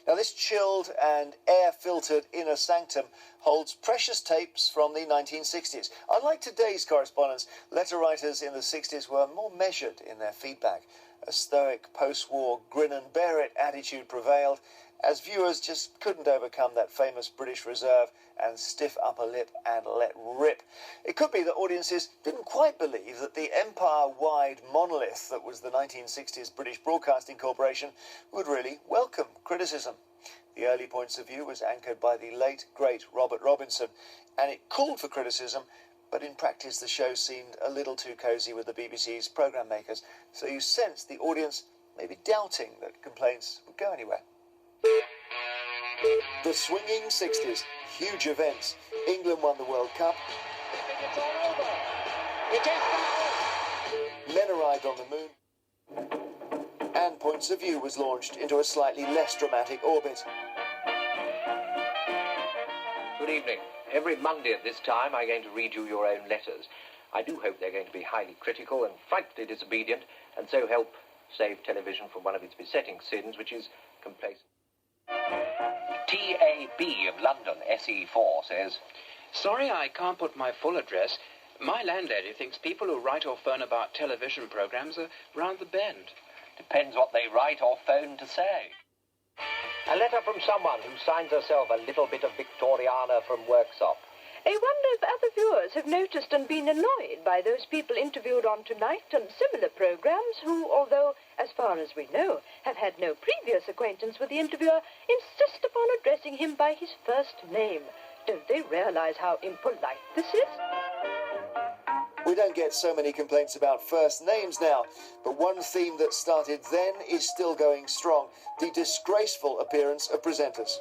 Now, this chilled and air-filtered inner sanctum holds precious tapes from the 1960s. Unlike today's correspondence, letter writers in the 60s were more measured in their feedback. A stoic post-war grin-and-bear-it attitude prevailed, as viewers just couldn't overcome that famous British reserve and stiff upper lip and let rip. It could be that audiences didn't quite believe that the empire-wide monolith that was the 1960s British Broadcasting Corporation would really welcome criticism. The early points of view was anchored by the late, great Robert Robinson, and it called for criticism, but in practice the show seemed a little too cosy with the BBC's programme makers, so you sensed the audience maybe doubting that complaints would go anywhere. The swinging 60s, huge events. England won the World Cup. It's all over. It is now. Men arrived on the moon. And Points of View was launched into a slightly less dramatic orbit. Good evening. Every Monday at this time I'm going to read you your own letters. I do hope they're going to be highly critical and frightfully disobedient, and so help save television from one of its besetting sins, which is complacence. T.A.B. of London, SE4, says, Sorry I can't put my full address. My landlady thinks people who write or phone about television programmes are round the bend. Depends what they write or phone to say. A letter from someone who signs herself a little bit of Victoriana from Worksop. I wonder if other viewers have noticed and been annoyed by those people interviewed on Tonight and similar programmes who, although, as far as we know, have had no previous acquaintance with the interviewer, insist upon addressing him by his first name. Don't they realise how impolite this is? We don't get so many complaints about first names now, but one theme that started then is still going strong: the disgraceful appearance of presenters.